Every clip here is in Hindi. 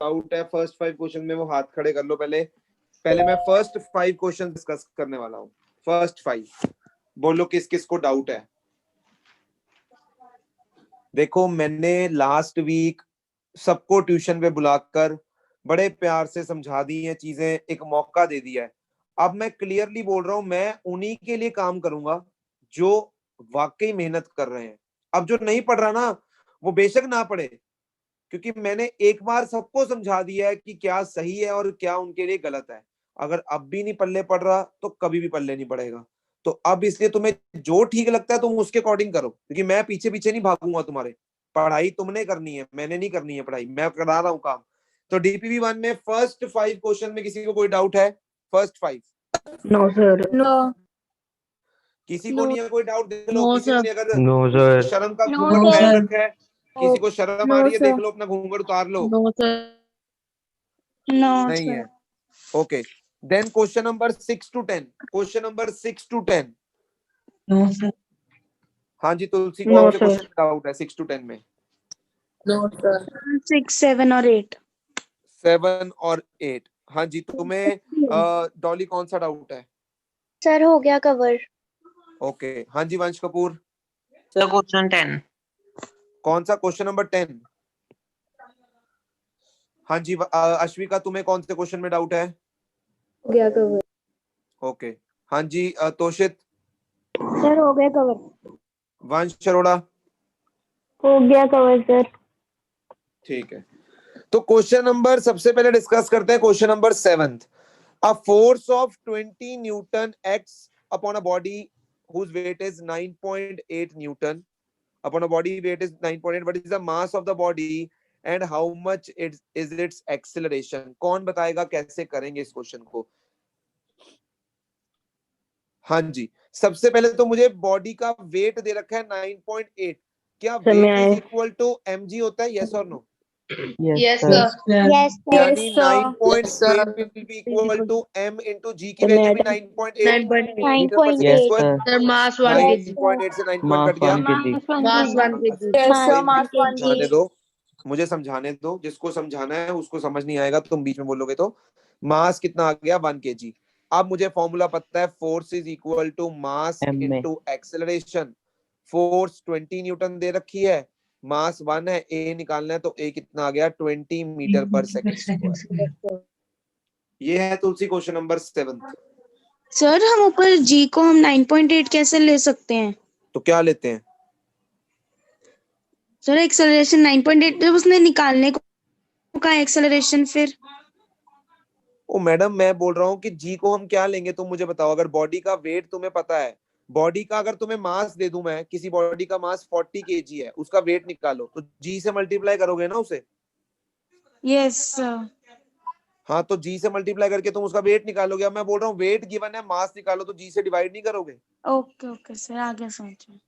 डाउट है फर्स्ट 5 क्वेश्चन में वो हाथ खड़े कर लो। पहले मैं फर्स्ट 5 क्वेश्चन डिस्कस करने वाला हूँ। फर्स्ट 5 बोलो किस किस को डाउट है। देखो मैंने लास्ट वीक सबको ट्यूशन पे बुलाकर बड़े प्यार से समझा दी हैं चीजें, एक मौका दे दिया है। अब मैं क्लियरली बोल रहा हूं, मैं उन्हीं के लिए काम करूंगा जो वाकई मेहनत कर रहे हैं। अब जो नहीं पढ़ रहा ना, वो बेशक ना पढ़े, क्योंकि मैंने एक बार सबको समझा दिया है कि क्या सही है और क्या उनके लिए गलत है। अगर अब भी नहीं पल्ले पड़ रहा तो कभी भी पल्ले नहीं पड़ेगा। तो अब इसलिए तुम्हें जो ठीक लगता है तुम उसके अकॉर्डिंग करो, क्योंकि मैं पीछे पीछे नहीं भागूंगा तुम्हारे। पढ़ाई तुमने करनी है, मैंने नहीं करनी है पढ़ाई, मैं करा रहा हूँ काम। तो डीपीवी 1 में फर्स्ट 5 क्वेश्चन में किसी को कोई डाउट है? First 5 no sir. नो। किसी को नहीं है कोई डाउट? देख लो नो किसी को सर। नहीं। अगर नो सर। शर्म का नो घूंघट पहन सर। रखा है, किसी को शर्म आ नो रही है, सर। देख लो अपना घूंघट उतार लो। No sir. नो नहीं सर। है। Okay, then question number 6 to 10। Question number 6 to 10। No sir. हाँ जी तुलसी, नो कौन से सर। क्वेश्चन डाउट है 6 to 10 में? No sir. 6, 7 और 8। 7 और 8। हाँ जी, तुम्हें डॉली कौन सा डाउट है? सर हो गया कवर। ओके, हाँ जी वंश कपूर। Sir question 10। कौन सा क्वेश्चन नंबर 10? हाँ जी अश्विका, तुम्हें कौन से क्वेश्चन में डाउट है? हो गया कवर। ओके, हाँ जी तोशित। सर हो गया कवर। वंश अरोड़ा। हो गया कवर सर। ठीक है, तो क्वेश्चन नंबर सबसे पहले डिस्कस करते हैं। Question number 7। A force of 20 Newton acts upon a body whose weight is 9.8 Newton. Upon a body weight is 9.8. What is the mass of the body and how much is its acceleration? कौन बताएगा कैसे करेंगे इस क्वेश्चन को? हाँ जी, सबसे पहले तो मुझे बॉडी का वेट दे रखा है 9.8। क्या weight is equal to mg होता है? यस और नो? Yes sir. यस यानी sir. 9.8 will be equal to m into g की वैल्यू भी 9.8 metre per second 9.8। Square. Sir mass 1 kg. 9.8 से 9 पॉइंट मास कट गया। 1 kg। मास 1 केजी। भाई मुझे मास 1 समझाने केजी। दो, मुझे समझाने दो। जिसको समझाना है उसको समझ नहीं आएगा, तुम बीच में बोलोगे तो। मास कितना आ गया? 1 kg। अब मुझे फॉर्मूला पता है, force is equal to mass M में इनटू एक्सेलरेशन। फोर्स 20 न्यूटन दे रखी है, मास 1 है, ए निकालना है, तो ए कितना आ गया? 20 मीटर पर सेकंड स्क्वायर। ये है तुलसी क्वेश्चन नंबर 7। सर हम ऊपर जी को हम 9.8 कैसे ले सकते हैं? तो क्या लेते हैं? सर एक्सेलरेशन 9.8 जब उसने निकालने को कहा एक्सेलरेशन फिर ओ मैडम, मैं बोल रहा हूँ कि जी को हम क्या लेंगे, तुम मुझे बताओ। अगर बॉडी का वेट तुम्हें पता है, बॉडी का अगर तुम्हें मास दे दूं मैं, किसी बॉडी का मास 40 kg है, उसका वेट निकालो, तो जी से मल्टीप्लाई करोगे ना उसे। Yes sir. हाँ, तो जी से मल्टीप्लाई करके तुम उसका वेट निकालोगे। अब मैं बोल रहा हूँ वेट गिवन है, मास निकालो, तो जी से डिवाइड नहीं करोगे। ओके ओके सर, आगे समझे।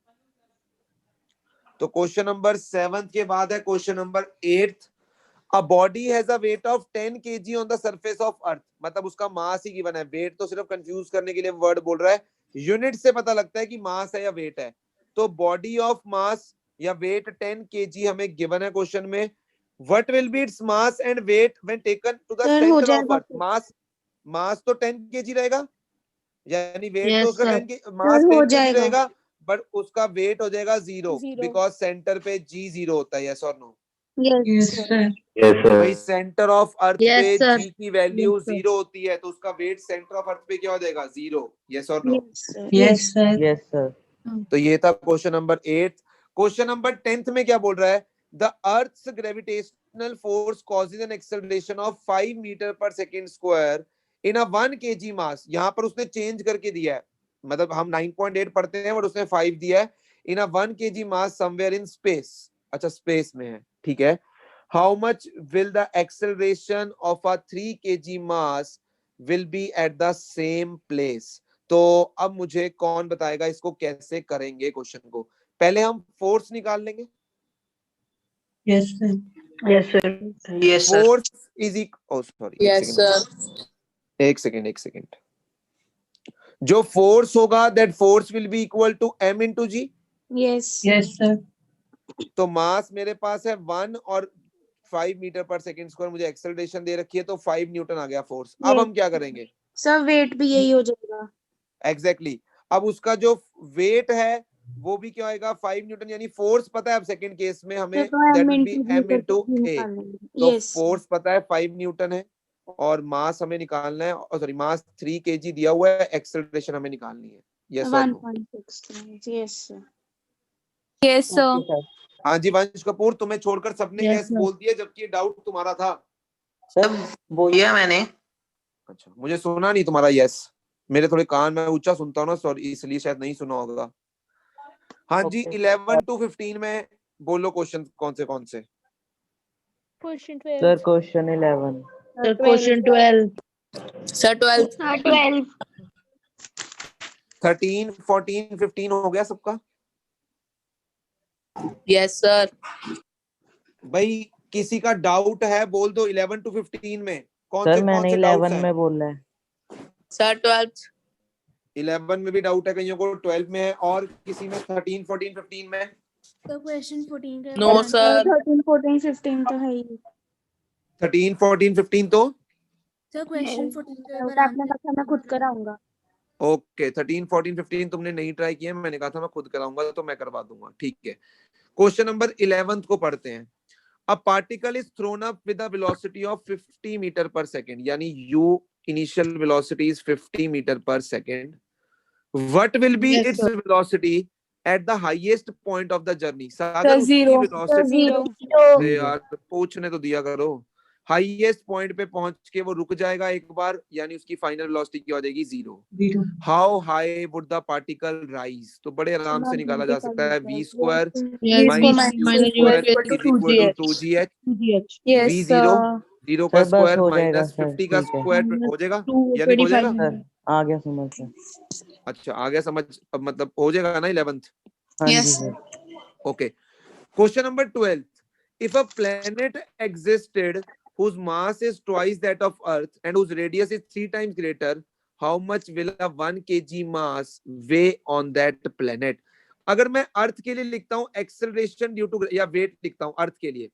तो क्वेश्चन नंबर 7 के बाद है question number 8। A body has a weight of 10 kg on the surface of earth। मतलब उसका मास ही गिवन है, वेट तो सिर्फ कंफ्यूज करने के लिए वर्ड बोल रहा है। यूनिट से पता लगता है कि मास है या वेट है। तो बॉडी ऑफ मास या वेट 10 kg हमें गिवन है क्वेश्चन में। What will be its mass and weight when taken to the sir हो सेंटर ऑफ जाएगा अर्थ? मास तो 10 kg रहेगा, यानी वेट तो यस उसका सर। 10 मास सर हो 10 kg जाएगा। रहेगा, बट उसका वेट हो जाएगा 0, जीरो। बिकॉज सेंटर पे जी 0 होता है। यस और नो? Yes sir. तो भाई सेंटर ऑफ अर्थ यस पे सर। जी की वैल्यू 0 होती है, तो उसका वेट सेंटर ऑफ अर्थ पे क्या हो जाएगा? 0। यस और no? Yes sir. Yes sir. Yes sir. तो ये था question number 8। Question number 10th में क्या बोल रहा है? The earth's gravitational force causes an acceleration of 5 metre per second square in a 1 kg mass. यहां पर उसने चेंज करके दिया है, मतलब हम 9.8 पढ़ते हैं बट उसने 5 दिया है। इन a 1 kg mass somewhere in space. अच्छा, स्पेस में है, ठीक है। How much will the acceleration of a 3 kg mass will be at the same place? तो अब मुझे कौन बताएगा इसको कैसे करेंगे क्वेश्चन को? पहले हम फोर्स निकाल लेंगे। Yes sir. Yes sir. Yes sir. Force is oh sorry, yes sir. एक सेकेंड। जो फोर्स होगा that force will be equal to m into g. Yes yes sir. तो मास मेरे पास है 1 और 5 मीटर पर सेकंड स्क्वायर मुझे एक्सेलरेशन दे रखी है, तो 5 न्यूटन आ गया फोर्स। अब हम क्या करेंगे? सर वेट भी यही हो जाएगा। एग्जैक्टली अब उसका जो वेट है वो भी क्या आएगा? 5 न्यूटन, यानी फोर्स पता है अब सेकंड केस में हमें, that will B m into a। तो फोर्स पता है 5 न्यूटन है और मास हमें निकालना है, सॉरी मास 3 kg दिया हुआ है, एक्सेलरेशन हमें निकालनी है। यस और no? 1.6 yes sir. Yes, sir. हाँ जी वंश कपूर, तुम्हें छोड़कर सबने Yes, यस sir. बोल दिया, जबकि डाउट तुम्हारा था। सर बोलिए मैंने। अच्छा, मुझे सुना नहीं तुम्हारा यस, मेरे थोड़े कान में ऊंचा सुनता हूँ ना, सॉरी इसलिए शायद नहीं सुना होगा। हाँ जी 11 to 15 में बोलो क्वेश्चन कौन से? Question 12. Sir question 11। Sir, question 12. Sir 12। 12। 13, 14, 15 हो गया सबका? Yes sir. भाई किसी का डाउट है बोल दो 11 to 15 में कौन सर से मैंने डाउट्स 11 हैं? में बोला है। सर 12। 11 में भी डाउट है कईयों को, 12 में है, और किसी में 13, 14, 15 में? So question 14 का नो सर। 13 14 15 तो है ही। 13, 14, 15 तो Sir question 14 का एक बार आपने answer कहा मैं खुद कराऊंगा। ओके। 13, 14, 15 तुमने नहीं ट्राई किया, मैंने कहा था मैं खुद कराऊंगा, तो मैं करवा दूंगा। ठीक है, क्वेश्चन नंबर 11 को पढ़ते हैं। A particle is thrown up with a velocity of 50 meter per second, यानी u initial velocity is 50 meter per second. What will be Yes, its sir. velocity at the highest point of the journey? सागर उसकी zero. velocity Zero. अरे यार पूछने तो दिया करो। हाईएस्ट पॉइंट पे पहुंच के वो रुक जाएगा एक बार, यानी उसकी फाइनल वेलोसिटी क्या हो जाएगी? 0। How high would the particle rise? तो बड़े आराम से निकाला जा सकता है, v square minus u square is equal to 2gh। Yes, v0 0 का सर बस स्क्वायर हो जाएगा माइनस सर, 50 का ठीक है। स्क्वायर हो जाएगा, यानी हो जाएगा। सर आ गया समझ में। अच्छा आ गया समझ, अब मतलब हो जाएगा ना 11th? हाँ जी Yes. Sir. Okay. Question number 12. If a planet existed whose mass is twice that of Earth and whose radius is 3 times greater, how much will a 1 kg mass weigh on that planet? अगर मैं अर्थ के लिए लिखता हूँ एक्सेलरेशन ड्यू टू, या वेट लिखता हूँ अर्थ के लिए,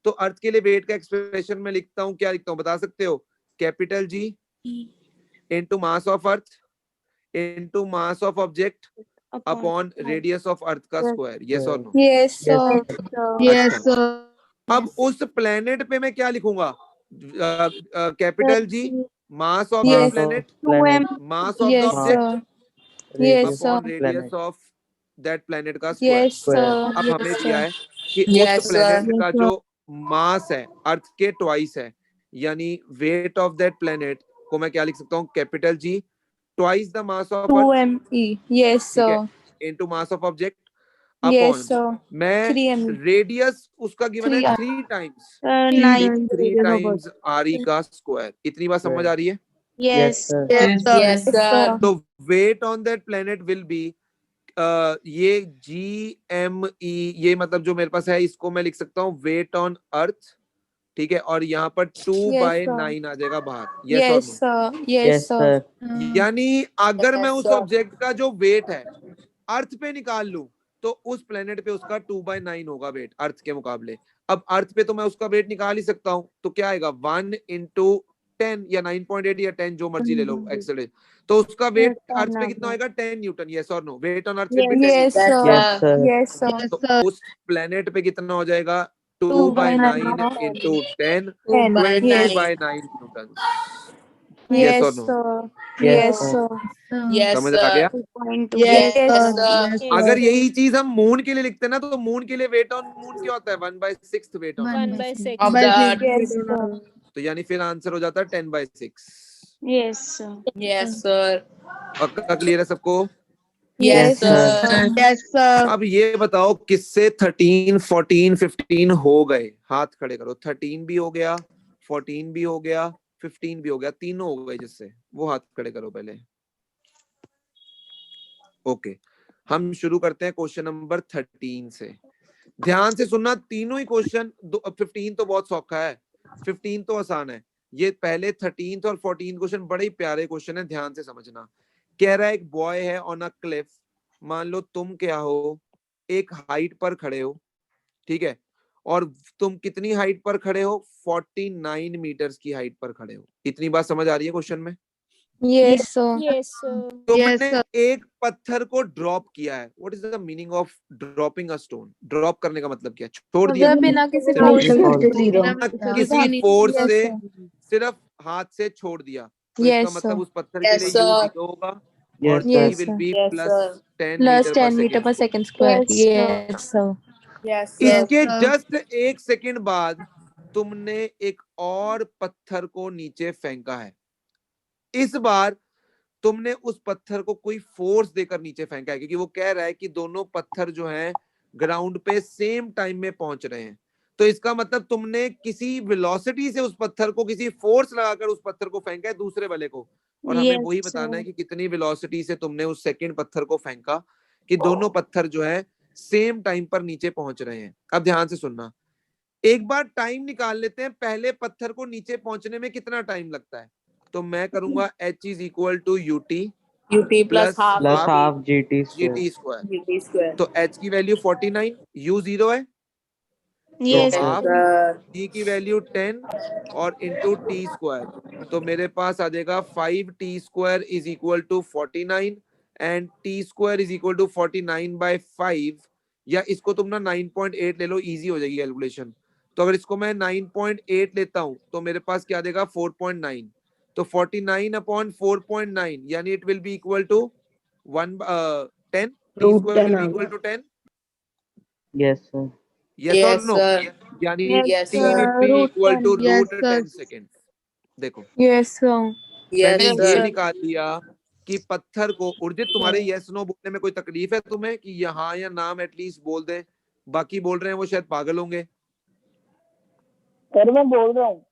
तो अर्थ के लिए वेट का एक्सप्रेशन में लिखता हूँ, क्या लिखता हूँ बता सकते हो? Capital G into mass of earth into mass of object upon radius of earth का स्क्वायर। यस और नो? Yes, sir. Yes, अच्छा, sir. अब उस प्लेनेट पे मैं क्या लिखूंगा? Capital G mass of the Yes. Planet, 2m mass of the Yes, object sir. Yes, sir. Upon radius of that planet का स्क्वायर। Yes, sir. अब Yes, हमें sir. क्या है कि Yes, उस प्लेनेट sir. का जो मास है अर्थ के ट्वाइस है, यानी वेट ऑफ दैट प्लेनेट को मैं क्या लिख सकता हूँ? Capital G twice the mass of earth 2me. Yes, ठीक है sir. Into mass of object Yes, upon sir. मैं 3me. रेडियस उसका गिवन है 3 3 टाइम्स 9 3 टाइम्स आर का स्क्वायर। इतनी बात समझ आ रही है? Yes sir. Yes, sir. Yes, sir. तो weight on that planet will be ये GME, ये मतलब जो मेरे पास है इसको मैं लिख सकता हूँ वेट ऑन अर्थ, ठीक है, और यहाँ पर 2/9 आ जाएगा बाहर। यस और Yes, no? sir. Yes, sir. यानी अगर मैं Yes, उस sir. ऑब्जेक्ट का जो वेट है अर्थ पे निकाल लूं तो उस प्लेनेट पे उसका 2/9 होगा वेट अर्थ के मुकाबले। अब अर्थ पे तो मैं उसका वेट निकाल ही सकता हूँ, तो क्या आएगा 1 into 10 या 9.8 या 10 जो मर्जी ले लो एक्सेलरेशन, तो उसका वेट अर्थ पे कितना होगा? 10 न्यूटन। यस और no? Weight on earth will be 10 Yes, Yes, sir. Yes, sir. Yes, sir. Yes, तो उस प्लेनेट पे कितना हो जाएगा? 2/9 into 10 10. 20/9 न्यूटन। यस Yes, और no? sir. Yes, Yes, sir. sir. Yes, समझ आ गया? 2.2 Yes, Yes, sir. अगर यही चीज हम मून के लिए लिखते हैं ना, तो मून के लिए वेट ऑन मून क्या होता है? 1/6 wait on. 1/6. Of the earth. Yes, sir. तो यानी फिर आंसर हो जाता है 10/6। Yes sir. Yes, sir. पक्का क्लियर है सबको? Yes, Yes, sir. sir. Yes, sir. अब ये बताओ किससे 13, 14, 15 हो गए? हाथ खड़े करो। 13 भी हो गया, 14 भी हो गया, 15 भी हो गया, तीनों हो गए जिससे, वो हाथ खड़े करो पहले। ओके, हम शुरू करते हैं क्वेश्चन नंबर 13 से। ध्यान से सुनना, तीनों ही क्वेश्चन, 15 तो बहुत सौखा है, 15 तो आसान है। ये पहले 13 और 14 क्वेश्चन बड़े ही प्यारे क्वेश्चन है, ध्यान से समझना। कह रहा है एक बॉय है ऑन अ क्लिफ, मान लो तुम क्या हो, एक हाइट पर खड़े हो, ठीक है, और तुम कितनी हाइट पर खड़े हो? 49 मीटर्स की हाइट पर खड़े हो। इतनी बात समझ आ रही है क्वेश्चन में? Yes, sir. Yes, sir. तुमने एक पत्थर को ड्रॉप किया है। What is the meaning of dropping a stone? Drop करने का मतलब क्या है? छोड़ दिया बिना किसी सिर्फ फोर्स बिना किसी फोर्स Yes, से sir. सिर्फ हाथ से छोड़ दिया, तो Yes, इसका मतलब sir. उस पत्थर के Yes, लिए sir. u 0 होगा और Yes, t sir. Yes, will sir. be Yes, plus sir. 10 Plus metre 10 meter per second square. Yes, sir. Yes, sir. Yes, sir. इसके जस्ट एक सेकंड बाद तुमने एक और पत्थर को नीचे फेंका है। इस बार तुमने उस पत्थर को कोई फोर्स देकर नीचे फेंका है, क्योंकि वो कह रहा है कि दोनों पत्थर जो हैं ग्राउंड पे सेम टाइम में पहुंच रहे हैं। तो इसका मतलब तुमने किसी वेलोसिटी से उस पत्थर को, किसी फोर्स लगाकर उस पत्थर को फेंका है दूसरे वाले को, और हमें Yes, वही बताना है sir. कि कितनी वेलोसिटी से तुमने उस सेकंड पत्थर को फेंका कि दोनों पत्थर जो है सेम टाइम पर नीचे पहुंच रहे हैं। अब ध्यान से सुनना, एक बार टाइम निकाल लेते हैं, पहले पत्थर को नीचे पहुंचने में कितना टाइम लगता है। तो मैं करूंगा h is equal to ut UT plus half Plus half half GT square. gt square. UT square. तो h की वैल्यू 49, u 0 है, Yes, Yes, half sir. Sir. t की वैल्यू 10 और इंटू टी स्क्वायर। तो मेरे पास आ जाएगा 5t square is equal to 49 and t square is equal to 49/5, या इसको तुम ना 9.8 ले लो, इजी हो जाएगी कैलकुलेशन। तो अगर इसको मैं 9.8 लेता हूं तो मेरे पास क्या देगा 4.9। तो 49/4.9 यानी it will be equal to 10, t square will be equal to 10। Yes, sir. Yes और Yes, नो? sir. यानी Yes, t sir. will be equal to Yes, root sir. 10 second. देखो Yes, sir. मैंने Yes, ये sir. निकाल लिया कि पत्थर को, उर्जित तुम्हारे यस नो बोलने में कोई तकलीफ है तुम्हें कि यहाँ या नाम एटलीस्ट बोल दे? बाकी बोल रहे हैं वो शायद पागल होंगे। सर मैं बोल रहा हूँ।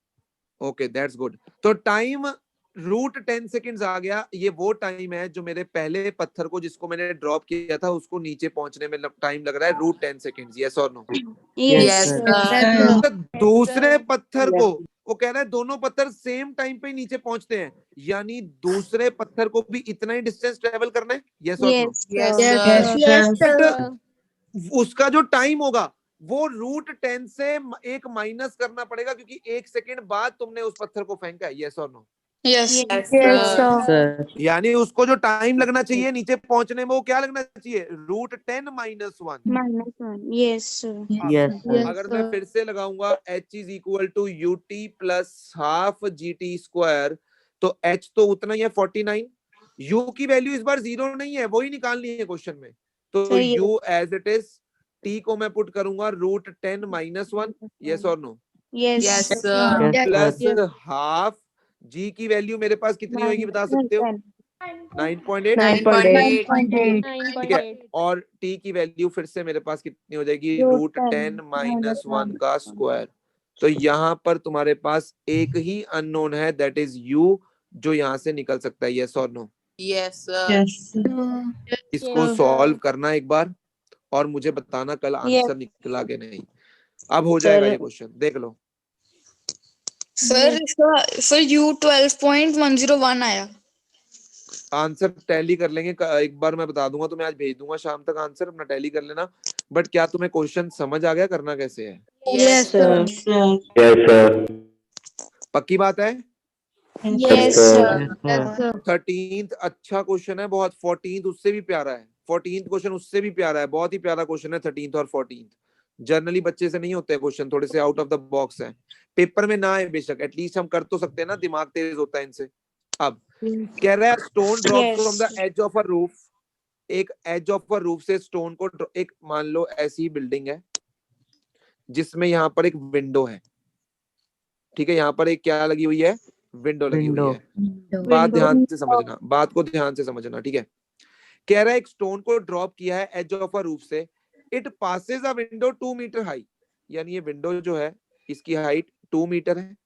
Okay that's good. तो टाइम रूट 10 सेकेंड्स आ गया। ये वो टाइम है जो मेरे पहले पत्थर को, जिसको मैंने ड्रॉप किया था, उसको नीचे पहुंचने में टाइम लग रहा है रूट 10 सेकेंड्स। यस और no? Yes, Yes, sir. sir. तो दूसरे पत्थर को, वो कह रहा है दोनों पत्थर सेम टाइम पे नीचे पहुंचते हैं, यानी दूसरे पत्थर को भी इतना ही डिस्टेंस ट्रेवल करना है। यस और no? yes, Yes, sir. sir. Yes, but sir. उसका जो टाइम होगा वो रूट 10 से एक माइनस करना पड़ेगा, क्योंकि एक सेकेंड बाद तुमने उस पत्थर को फेंका है। यस और no? Yes, Yes, sir. sir. Sir. यानी उसको जो टाइम लगना चाहिए नीचे पहुंचने में, वो क्या लगना चाहिए? Root 10 minus 1। -1. Yes, sir. Yes, sir. अगर मैं फिर से लगाऊंगा h is equal to ut plus half gt square, तो h तो उतना ही है 49। u की वैल्यू इस बार 0 नहीं है, वही निकालनी है क्वेश्चन में। तो सही है। u as it is, t को मैं पुट करूंगा रूट 10 माइनस 1। यस और no? Yes, Yes, sir. sir. Yes, plus sir. Half g की वैल्यू मेरे पास कितनी होगी बता सकते हो? 9.8। 9.8. 9.8. ठीक है, और t की वैल्यू फिर से मेरे पास कितनी हो जाएगी? रूट 10 माइनस 1 का स्क्वायर। तो यहाँ पर तुम्हारे पास एक ही अननोन है, दैट इज u, जो यहाँ से निकल सकता है। यस और नो? Yes, sir. इसको सॉल्व करना एक बार और मुझे बताना कल आंसर निकला कि नहीं। अब हो जाएगा ये क्वेश्चन, देख लो। सर इसका सर U 12.101 आया। आंसर टैली कर लेंगे एक बार, मैं बता दूंगा तुम्हें, आज भेज दूंगा शाम तक आंसर, अपना टैली कर लेना। बट क्या तुम्हें क्वेश्चन समझ आ गया करना कैसे है? Yes, Sir. पक्की बात है? Yes, sir. Yes, sir. 13th अच्छा क्वेश्चन है बहुत, 14th उससे भी प्यारा है, 14th क्वेश्चन उससे भी प्यारा है, बहुत ही प्यारा क्वेश्चन है 13th और 14th। जनरली बच्चे से नहीं होते क्वेश्चन, थोड़े से आउट ऑफ द बॉक्स है। पेपर में ना आए बेशक, एटलीस्ट हम कर तो सकते हैं ना, दिमाग तेज होता है इनसे। अब कह रहा है stone drops from the edge of a roof. एक एज ऑफ अ रूफ से स्टोन को, एक मान लो ऐसी बिल्डिंग है जिसमें यहाँ पर एक विंडो है, ठीक है, यहाँ पर एक क्या लगी हुई है? विंडो लगी हुई है। बात ध्यान से समझना, बात को ध्यान से समझना, ठीक है। कह रहा है एक स्टोन को ड्रॉप किया है एज ऑफ अ रूफ से, it passes a window 2 metre high, यानी ये विंडो जो है इसकी हाइट 2 मीटर है,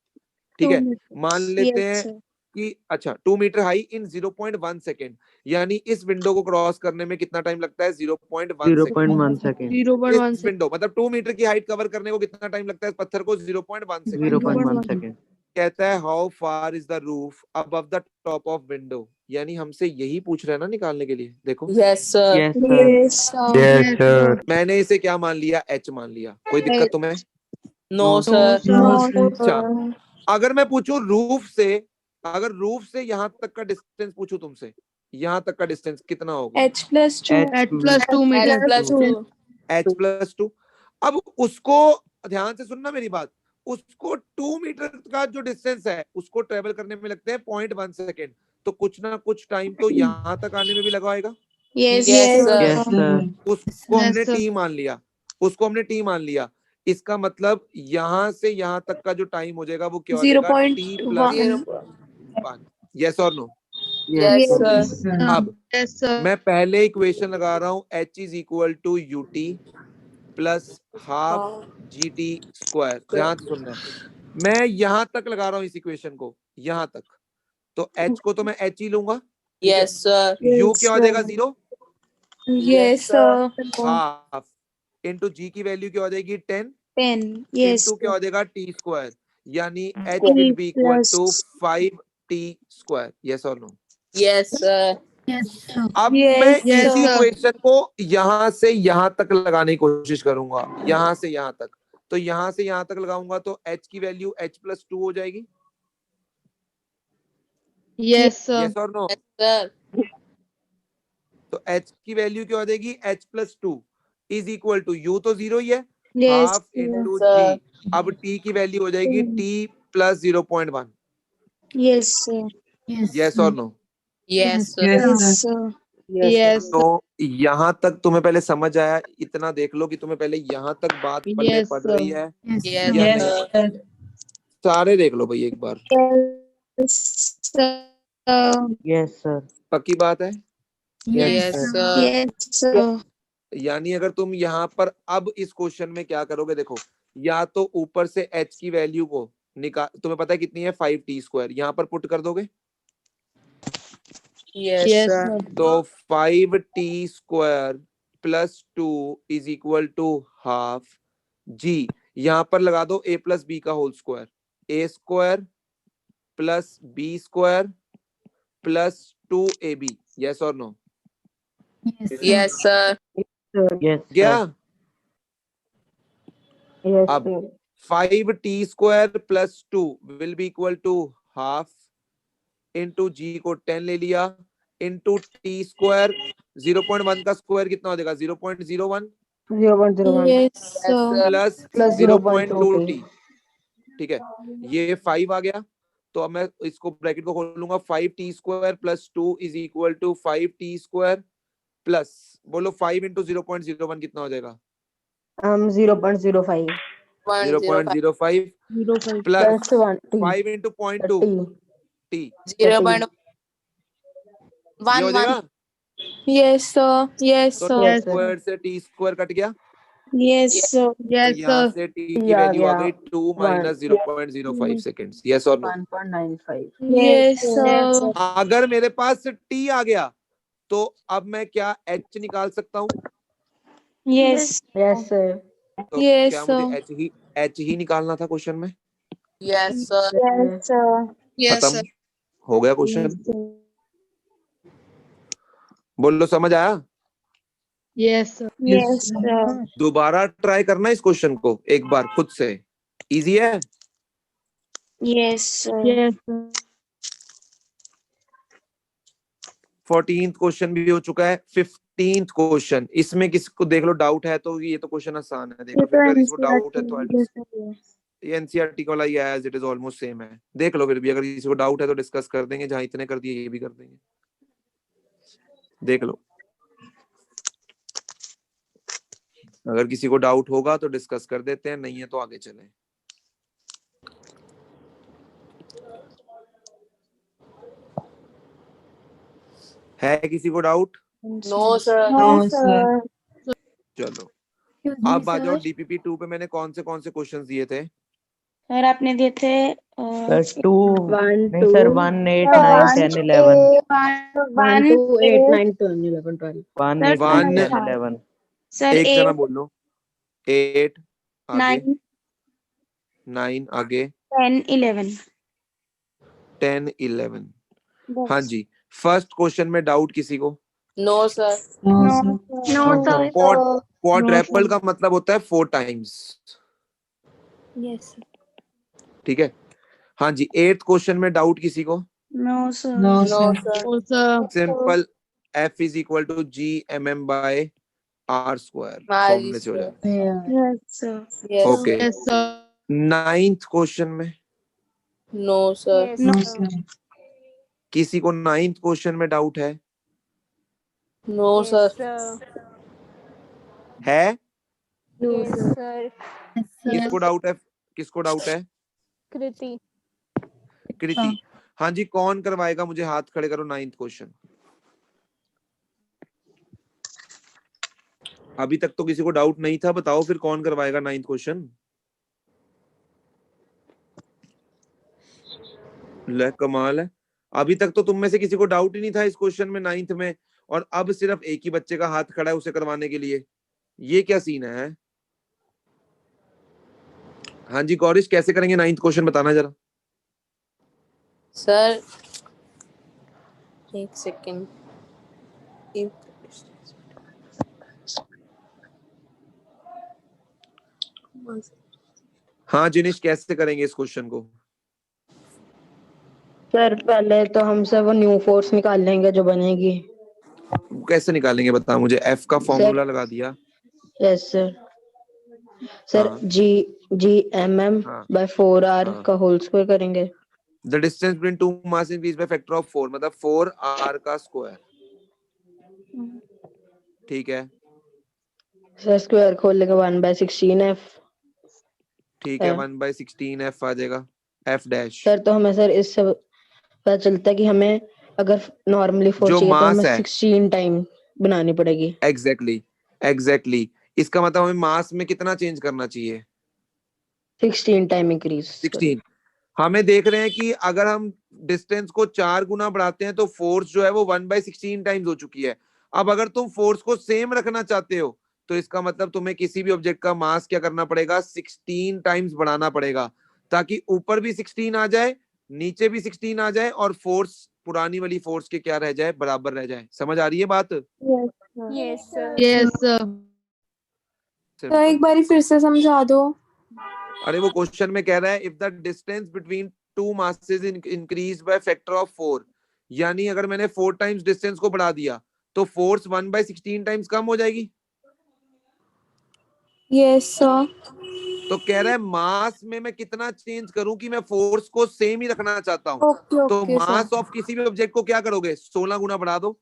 ठीक है। मान लेते Yes, हैं sir. कि अच्छा 2 मीटर हाई इन 0.1 सेकेंड, यानी इस विंडो को क्रॉस करने में कितना टाइम लगता है? 0.1 सेकेंड। 0.1 second. इस विंडो मतलब 2 मीटर की हाइट कवर करने को कितना टाइम लगता है इस पत्थर को? 0.1 सेकेंड। 0.1 second. कहता है how far is the roof above the top of window, यानी हमसे यही पूछ रहे हैं ना निकालने के लिए। देखो yes, sir. Yes, sir. Yes, sir. Yes, sir. मैंने इसे क्या मान लिया? h मान लिया। कोई दिक्कत तुम्हें? No, sir. अच्छा, अगर मैं पूछूं रूफ से, अगर रूफ से यहाँ तक का डिस्टेंस पूछूं तुमसे, यहाँ तक का डिस्टेंस कितना होगा? H+2. H+2 meter. H+2. H+2। अब उसको ध्यान से सुनना मेरी बात, उसको 2 मीटर का जो डिस्टेंस है उसको ट्रेवल करने में लगते हैं 0.1 सेकेंड, तो कुछ ना कुछ टाइम तो यहाँ तक आने में भी लगा होगा। Yes, Yes, sir. sir. Yes, sir. उसको Yes, हमने sir. टी मान लिया, उसको हमने टी मान लिया। इसका मतलब यहाँ से यहाँ तक का जो टाइम हो जाएगा वो क्या हो जाएगा? T plus 1। यस और नो? Yes, sir. अब Yes, sir. मैं पहले इक्वेशन लगा रहा हूँ H is equal to UT plus half GT square. ध्यान से सुनना है, मैं यहाँ तक लगा रहा हूँ इस इक्वेशन को, यहाँ तक, तो H को तो मैं H ही लूंगा। Yes, sir. U क्या हो जाएगा? 0 Yes, sir. Half into G की वैल्यू क्या हो जाएगी? 10 10. Yes. इंटू क्या हो जाएगा? T स्क्वायर, यानी H T will be equal plus- to 5T square. Yes और नो? Yes, sir. अब Yes, मैं yes, इसी sir. इक्वेशन को यहाँ से यहाँ तक लगाने की कोशिश करूंगा, यहाँ से यहाँ तक, तो यहाँ से यहाँ तक लगाऊंगा तो H की वैल्यू H+2 हो जाएगी। Yes, sir. यस और नो? Sir. तो H की वैल्यू क्या हो जाएगी? H+2 is equal to U तो 0 ही है, Yes. Half into sir. G। अब T की वैल्यू हो जाएगी T plus 0.1। Yes, sir. Yes और no? Yes, sir. Yes, sir. Yes, तो यहाँ तक तुम्हें पहले समझ आया? इतना देख लो कि तुम्हें पहले यहाँ तक बात पल्ले Yes, पड़ sir. रही है Yes, या नहीं? sir. सारे देख लो भाई एक बार, Yes, sir. Yes, sir. पक्की बात है? Yes, sir. Yes, sir. यानी अगर तुम यहाँ पर अब इस क्वेश्चन में क्या करोगे, देखो, या तो ऊपर से H की वैल्यू को निकाल, तुम्हें पता है कितनी है? 5T स्क्वायर, यहाँ पर पुट कर दोगे Yes, Yes, sir. sir. तो 5T square plus 2 is equal to half G। यहाँ पर लगा दो A प्लस बी का whole square, A square plus B square plus 2AB। Yes और नो? Yes, sir. Yes, क्या? sir. अब 5T square plus 2 will be equal to half into G को 10 ले लिया इंटू T स्क्वायर, 0.1 का स्क्वायर कितना हो जाएगा? 0.01 Yes, sir. Plus 0.2T। ठीक है, ये 5 आ गया, तो अब मैं इसको ब्रैकेट को खोलूंगा, 5T square plus 2 is equal to 5T square plus, बोलो 5 इंटू 0.01 कितना हो जाएगा? 0.05 0.05 प्लस 5 इंटू 0.2 T, 0.1. ये हो जाएगा। Yes, sir. Yes, तो sir. T स्क्वायर से T स्क्वायर कट गया, Yes, sir. तो Yes, यहाँ sir. से T की वैल्यू आ गई 2 माइनस 0.05 सेकेंड्स। यस और नो? 1.95 Yes, sir. अगर मेरे पास T आ गया तो अब मैं क्या H निकाल सकता हूँ? Yes. Yes, sir. तो Yes, क्या sir. मुझे H ही निकालना था क्वेश्चन में? Yes, sir. Yes, sir. Yes, खत्म sir. हो गया क्वेश्चन। बोलो समझ आया? Yes, sir. Yes, sir. दोबारा ट्राई करना इस क्वेश्चन को एक बार खुद से, इजी है। Yes, sir. Yes, sir. 14th question भी हो चुका है। 15th क्वेश्चन, इसमें किसको देख लो डाउट है तो ये तो क्वेश्चन आसान है, देख लो फिर अगर इसको डाउट है तो ये एनसीईआरटी वाला ही है, as it is almost same है, देख लो फिर भी, अगर किसी को डाउट है तो डिस्कस कर देंगे, जहां इतने कर दिए ये भी कर देंगे, देख लो। अगर किसी को डाउट होगा तो डिस्कस कर देते हैं, नहीं है तो आगे चलें। है किसी को doubt? No, sir. No, sir. चलो अब आ जाओ डीपीपी 2 पे मैंने कौन से क्वेश्चंस दिए थे? सर आपने दिए थे Sir, 2. नहीं sir, 1, 8, 9, 10, 11. 1, 2, 8, 9, 10, 11, 12. 1, 8, 9, 10, 11. सर एक जना बोलो। 8 आगे, 9, 9 आगे, 10, 11. 10, 11। हाँ जी, फर्स्ट क्वेश्चन में डाउट किसी को? No, sir. No, sir. क्वाड्रैपल का मतलब होता है 4 टाइम्स, Yes, sir. ठीक है। हाँ जी, 8th क्वेश्चन में डाउट किसी को? No, sir. No, sir. No, sir. Simple, F is equal to G mm by R square, Mari, फॉर्मूले से हो sir. जाए। Yes, sir. Yes. Okay. Yes, sir. 9th question में No, sir. Yes, sir. किसी को 9th क्वेश्चन में डाउट है? No, sir. है? Yes, sir. किसको डाउट है? किसको डाउट है? Kriti. कृति। हाँ जी, कौन करवाएगा? मुझे हाथ खड़े करो। 9th question. अभी तक तो किसी को डाउट नहीं था, बताओ फिर कौन करवाएगा 9th क्वेश्चन? ले कमाल है, अभी तक तो तुम में से किसी को डाउट ही नहीं था इस क्वेश्चन में 9th में, और अब सिर्फ एक ही बच्चे का हाथ खड़ा है उसे करवाने के लिए। ये क्या सीन है? हाँ जी गौरीश, कैसे करेंगे 9th क्वेश्चन, बताना जरा। Sir. एक second. हाँ जिनिश, कैसे करेंगे इस क्वेश्चन को? सर पहले तो हम सब वो न्यू फोर्स निकाल लेंगे जो बनेगी। कैसे निकालेंगे बता मुझे। एफ का फॉर्मूला लगा दिया। Yes sir. सर हाँ। G हाँ। by 4R हाँ। का होल स्क्वायर करेंगे। The distance between two mass increase by factor of 4, मतलब 4R का स्क्वायर। ठीक है। सर स्क्वायर खोलेंगे 1/16F। ठीक है, 1/16F आ जाएगा, F डैश। सर तो हमें सर इससे पता चलता है कि हमें अगर नॉर्मली फोर्स जो चाहिए तो मास हमें है 16 टाइम बनानी पड़ेगी। एग्जैक्टली। इसका मतलब हमें मास में कितना चेंज करना चाहिए? 16 टाइम इंक्रीज। 16। हमें देख रहे हैं कि अगर हम डिस्टेंस को 4 गुना बढ़ाते हैं तो फोर्स जो है वो 1/16 टाइम्स हो चुकी है। अब अगर तुम फोर्स को सेम रखना चाहते हो तो इसका मतलब तुम्हें किसी भी ऑब्जेक्ट का मास क्या करना पड़ेगा? 16 टाइम्स बढ़ाना पड़ेगा, ताकि ऊपर भी 16 आ जाए, नीचे भी 16 आ जाए, और फोर्स पुरानी वाली फोर्स के क्या रह जाए? बराबर रह जाए। समझ आ रही है बात? Yes, sir. Yes, sir. तो एक बारी फिर से समझा दो। अरे वो क्वेश्चन में कह रहा है if the distance between to masses increase by factor of 4, यानी अगर मैंने 4 टाइम्स डिस्टेंस को बढ़ा दिया तो फोर्स 1/16 टाइम्स कम हो जाएगी। Yes sir. तो कह रहा है मास में मैं कितना चेंज करूं कि मैं फोर्स को सेम ही रखना चाहता हूं। ओके तो ओके मास सर। ऑफ किसी भी ऑब्जेक्ट को क्या करोगे? 16 गुना बढ़ा दो,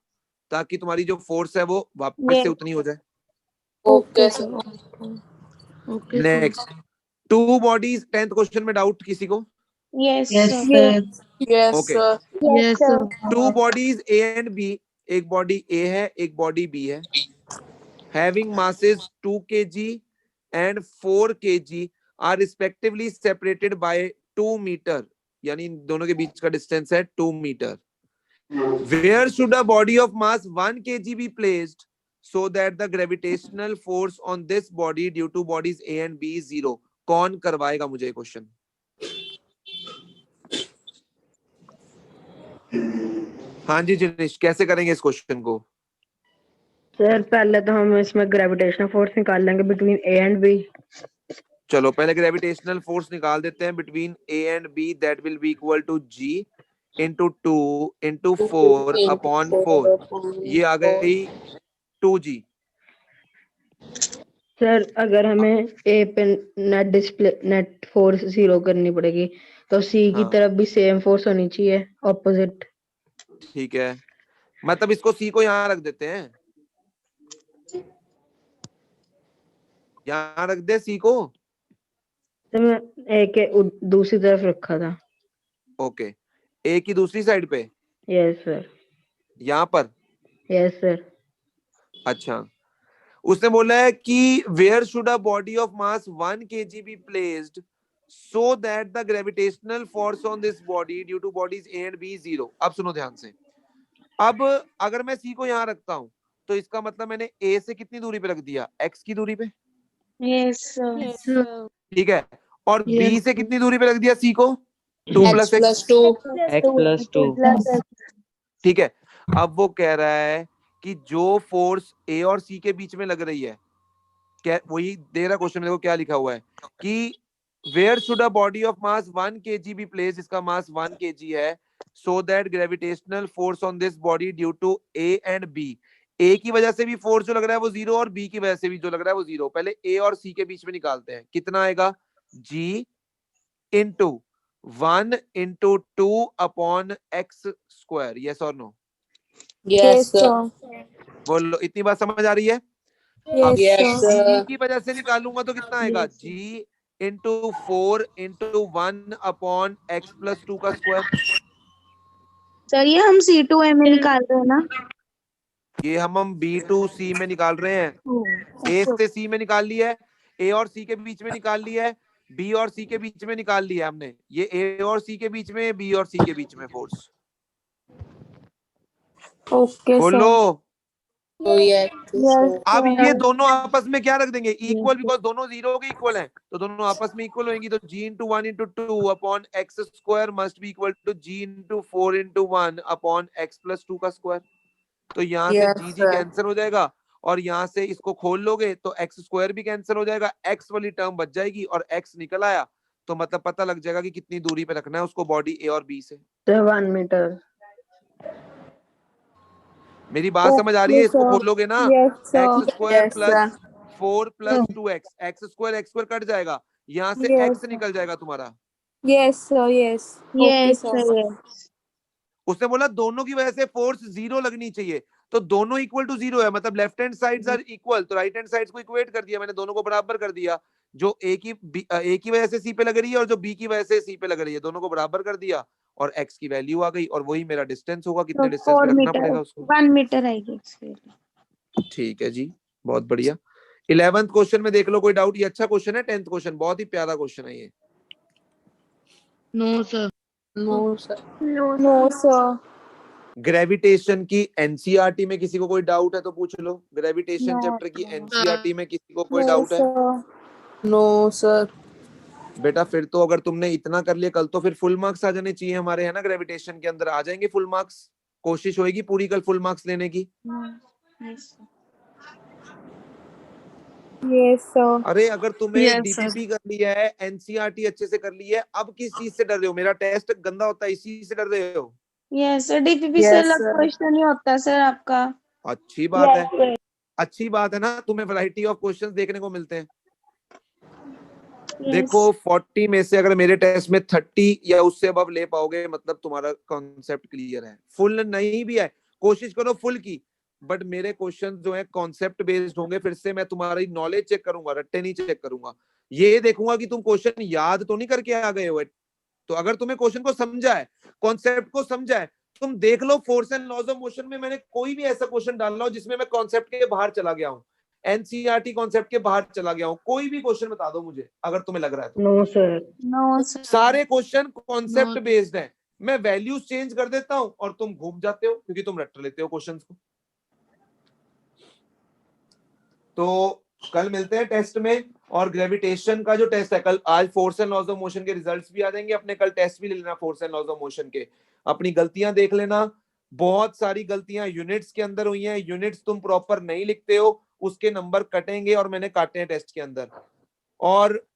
ताकि तुम्हारी जो फोर्स है वो वापस से उतनी हो जाए। Okay sir. Okay, sir. Next, two bodies. 10th question में डाउट किसी को? Yes, Yes, sir. sir. Yes Okay. Sir. Yes, sir. To bodies A and B, एक बॉडी A है एक बॉडी B है, having masses 2 kg and 4 kg are respectively separated by 2 meter, यानी इन दोनों के बीच का डिस्टेंस है 2 metre. Where should a body of mass 1 kg be placed so that the gravitational force on this body due to bodies A and B is 0? कौन करवाएगा मुझे ये क्वेश्चन? हाँ जी जिनेश, कैसे करेंगे इस क्वेश्चन को? सर पहले तो हम इसमें ग्रेविटेशनल फोर्स निकाल लेंगे बिटवीन A एंड B। चलो पहले ग्रेविटेशनल फोर्स निकाल देते हैं between A and B, that will be equal to G into 2 into 4 upon 4, ये आ गई 2G। सर अगर हमें A पे नेट फोर्स 0 करनी पड़ेगी तो C की हाँ। तरफ भी सेम फोर्स होनी चाहिए, ऑपोजिट। ठीक है, मतलब इसको C को यहाँ रख देते हैं, यहाँ रख दे C को। तो मैं A के दूसरी तरफ रखा था। ओके, A की दूसरी साइड पे? Yes sir. यहाँ पर? Yes sir. अच्छा, उसने बोला है कि where should a body of mass 1 kg be placed so that the gravitational force on this body due to bodies A and B 0। अब सुनो ध्यान से, अब अगर मैं C को यहाँ रखता हूं तो इसका मतलब मैंने A से कितनी दूरी पे रख दिया? X की दूरी पे। Yes, sir. Yes, sir. ठीक है, और B Yes. से कितनी दूरी पे रख दिया C को? 2 X plus plus X। 2। X plus 2. ठीक है, अब वो कह रहा है कि जो फोर्स A और C के बीच में लग रही है, क्या वही दे रहा क्वेश्चन में, देखो क्या लिखा हुआ है कि where should a body of mass 1 kg be placed? इसका मास 1 kg है, so that gravitational force on this body due to A and B. A की वजह से भी फोर्स जो लग रहा है वो 0 और B की वजह से भी जो लग रहा है वो 0. पहले A और C के बीच में निकालते हैं. कितना आएगा? G into 1 into 2 upon x square. Yes or no? Yes, sir. बोलो, इतनी बात समझ आ रही है? Yes, G sir. की वजह से निकालूंगा तो कितना आएगा? G into 4 into 1 upon x plus 2 का स्क्वायर. सर ये हम C2A में निकाल रहे हैं ना? ये हम B to C में निकाल रहे हैं. A से C में निकाल लिया है, A और C के बीच में निकाल लिया है, B और C के बीच में निकाल लिया है हमने. ये A और C के बीच में, B और C के बीच में फोर्स. Okay, बोलो. sir. Yes, sir. अब ये दोनों आपस में क्या रख देंगे? इक्वल, बिकॉज दोनों 0 के इक्वल हैं, तो दोनों आपस में इक्वल होंगी. तो G into 1 into 2 upon x square must be equal to G into 4 into 1 upon x plus 2 का स्क्वायर. तो यहाँ से G कैंसिल हो जाएगा और यहाँ से इसको खोल लोगे तो x स्क्वायर भी कैंसिल हो जाएगा, x वाली टर्म बच जाएगी और x निकल आया. तो मतलब पता लग जाएगा कि कितनी दूरी पे रखना है उसको बॉडी A और B से. 1 मीटर. मेरी बात समझ आ रही है? इसको खोलोगे ना, x square plus 4 plus 2x, x square cut जाएगा, यहाँ से x निकल जाएगा तुम्हारा. Yes, sir. Yes. Yes, Okay, sir. sir. Yes. उसने बोला दोनों की वजह से फोर्स 0 लगनी चाहिए, तो दोनों इक्वल टू 0 है, मतलब left hand sides are equal, तो राइट हैंड साइड्स को इक्वेट कर दिया मैंने, दोनों को बराबर कर दिया. जो A की वजह से C पे लग रही है और जो B की वजह से C पे लग रही है, दोनों को बराबर कर दिया और x की वैल्यू आ गई और वही मेरा डिस्टेंस होगा. कितने डिस्टेंस पे 4 रखना मीटर, पड़ेगा उसको? 1 मीटर आएगी. ठीक है जी, बहुत बढ़िया. 11th क्वेश्चन में देख लो, कोई डाउट? ये अच्छा क्वेश्चन है, 10th क्वेश्चन बहुत ही प्यारा क्वेश्चन है ये. No, sir. No, sir. No, sir. Gravitation की एनसीईआरटी में किसी को कोई डाउट है तो पूछ लो. ग्रेविटेशन चैप्टर की एनसीईआरटी में किसी को कोई डाउट है? No, sir. बेटा फिर तो अगर तुमने इतना कर लिया, कल तो फिर फुल मार्क्स आ जाने चाहिए हमारे, है ना? ग्रेविटेशन के अंदर आ जाएंगे फुल मार्क्स. कोशिश होगी पूरी कल फुल मार्क्स लेने की. Yes, sir. अरे अगर तुम्हें Yes, डीपीपी कर लिया है, एनसीईआरटी अच्छे से कर ली है, अब किस चीज से डर रहे हो? मेरा टेस्ट गंदा होता है इसी से डर रहे हो? यस सर, डीपीपी से अलग क्वेश्चन नहीं होता सर आपका. अच्छी बात है, अच्छी बात है ना, तुम्हें वैरायटी ऑफ क्वेश्चंस देखने को मिलते हैं. देखो 40 में से अगर मेरे टेस्ट में 30 या उससे अबव ले पाओगे, मतलब तुम्हारा कॉन्सेप्ट क्लियर है. फुल नहीं भी है, कोशिश करो फुल की, बट मेरे क्वेश्चन जो है कॉन्सेप्ट बेस्ड होंगे. फिर से मैं तुम्हारी नॉलेज चेक करूंगा, रट्टे नहीं चेक करूंगा. ये देखूंगा कि तुम क्वेश्चन याद तो नहीं करके आ गए हो. तो अगर तुम्हें क्वेश्चन को समझा है, कॉन्सेप्ट को समझा है, तुम देख लो force and laws of motion में मैंने कोई भी ऐसा क्वेश्चन डाला हो जिसमें मैं कॉन्सेप्ट के बाहर चला गया हूं, एनसीईआरटी कॉन्सेप्ट के बाहर चला गया हूं. कोई भी क्वेश्चन बता दो मुझे अगर तुम्हें लग रहा है तो. No sir. No sir. सारे क्वेश्चन कॉन्सेप्ट बेस्ड हैं. मैं वैल्यूज चेंज कर देता हूं और तुम घूम जाते हो क्योंकि तुम रट लेते हो क्वेश्चंस को. तो कल मिलते हैं टेस्ट में. और ग्रेविटेशन का जो टेस्ट है कल, आज force and laws of motion के रिजल्ट्स भी आ जाएंगे अपने. कल टेस्ट भी ले लेना force and laws of motion के. अपनी गलतियां देख लेना, बहुत सारी गलतियां यूनिट्स के अंदर हुई हैं. यूनिट्स तुम प्रॉपर नहीं लिखते हो, उसके नंबर कटेंगे और मैंने काटे हैं टेस्ट के अंदर. और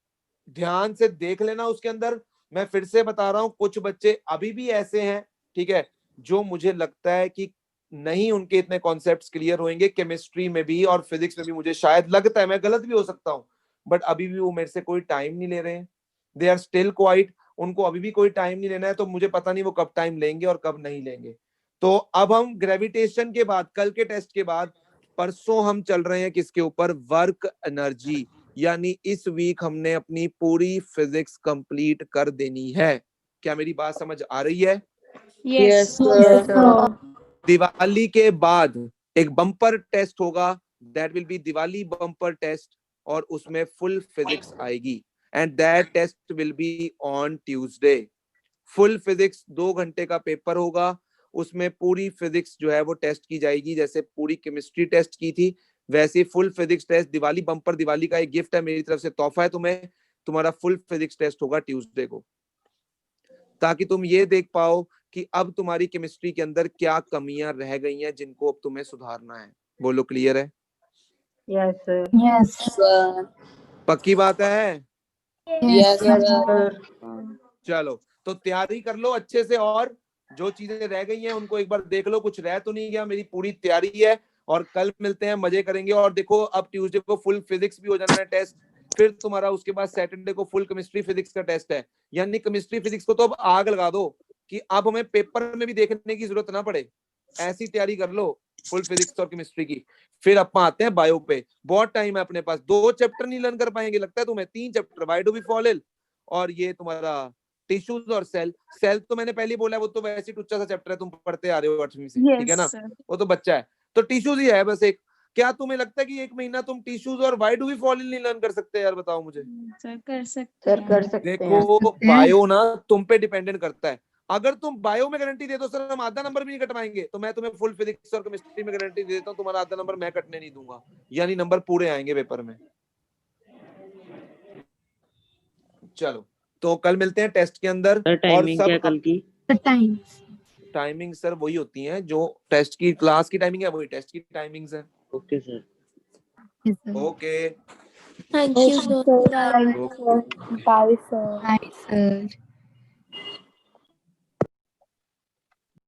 ध्यान से देख लेना उसके अंदर. मैं फिर से बता रहा हूं, कुछ बच्चे अभी भी ऐसे हैं, ठीक है, जो मुझे लगता है कि नहीं उनके इतने कॉन्सेप्ट्स क्लियर होंगे. केमिस्ट्री में भी और फिजिक्स में भी मुझे शायद लगता है, मैं गलत भी हो सकता हूं, बट अभी भी वो मेरे से कोई टाइम नहीं ले रहे हैं. They are still quiet. उनको अभी भी कोई टाइम नहीं लेना है, तो मुझे पता नहीं वो कब टाइम लेंगे और कब नहीं लेंगे. तो अब हम ग्रेविटेशन के बाद, कल के टेस्ट के बाद, परसों हम चल रहे हैं किसके ऊपर? Work energy. यानी इस वीक हमने अपनी पूरी फिजिक्स कंप्लीट कर देनी है. क्या मेरी बात समझ आ रही है? Yes, sir. दिवाली के बाद एक बम्पर टेस्ट होगा, that will be Diwali bumper test, और उसमें फुल फिजिक्स आएगी. And that test will be on Tuesday. Full physics 2 घंटे का पेपर होगा, उसमें पूरी फिजिक्स जो है वो टेस्ट की जाएगी. जैसे पूरी केमिस्ट्री टेस्ट की थी, वैसे full physics test. Diwali bumper, Diwali का एक गिफ्ट है मेरी तरफ से, तोहफा है तुम्हें. तुम्हारा फुल फिजिक्स टेस्ट होगा ट्यूसडे को, ताकि तुम ये देख पाओ कि अब तुम्हारी केमिस्ट्री के अंदर क्या कमियां रह गई हैं जिनको अब तुम्हें सुधारना है. बोलो, क्लियर है? Yes sir. Yes, sir. पक्की बात है? Yes, सर चलो तो तैयारी कर लो अच्छे से, और जो चीजें रह गई हैं उनको एक बार देख लो, कुछ रह तो नहीं गया। मेरी पूरी तैयारी है, और कल मिलते हैं, मजे करेंगे। और देखो अब ट्यूसडे को फुल फिजिक्स भी हो जाना है टेस्ट, फिर तुम्हारा उसके बाद सैटरडे को फुल केमिस्ट्री फिजिक्स का टेस्ट है। यानी केमिस्ट्री फिजिक्स को तो अब आग लगा दो कि अब हमें पेपर में भी देखने की जरूरत ना पड़े। ऐसी तैयारी कर लो फुल फिजिक्स और केमिस्ट्री की। फिर अपन आते हैं बायो पे, बहुत टाइम है अपने पास। 2 चैप्टर नहीं लर्न कर पाएंगे लगता है तुम्हें, 3 chapter, why do we fall ill और ये तुम्हारा टिश्यूज और सेल। सेल तो मैंने पहले ही बोला, वो तो वैसे ही टुच्चा सा चैप्टर है, तुम पढ़ते आ रहे हो 8वीं से, ठीक है ना, वो तो बच्चा है। तो टिश्यूज ही है बस एक। क्या तुम्हें लगता है कि 1 महीना तुम टिश्यूज और why do we fall ill नहीं लर्न कर सकते? यार बताओ मुझे। सर कर सकते सर कर सकते हैं। देखो बायो ना तुम पे डिपेंडेंट करता है। अगर तुम बायो में गारंटी दे दो सर हम आधा नंबर भी नहीं कटवाएंगे, तो मैं तुम्हें फुल फिजिक्स और केमिस्ट्री में गारंटी दे देता हूँ तुम्हारा आधा नंबर मैं कटने नहीं दूंगा, यानी नंबर पूरे आएंगे पेपर में। चलो तो कल मिलते हैं टेस्ट के अंदर। सर और टाइमिंग क्या सब कल की? टाइमिंग सर वही होती है जो टेस्ट की क्लास की टाइमिंग है, वही टेस्ट की टाइमिंग्स है। Okay sir. Okay Thank you, sir. Bye. Bye, sir. Sir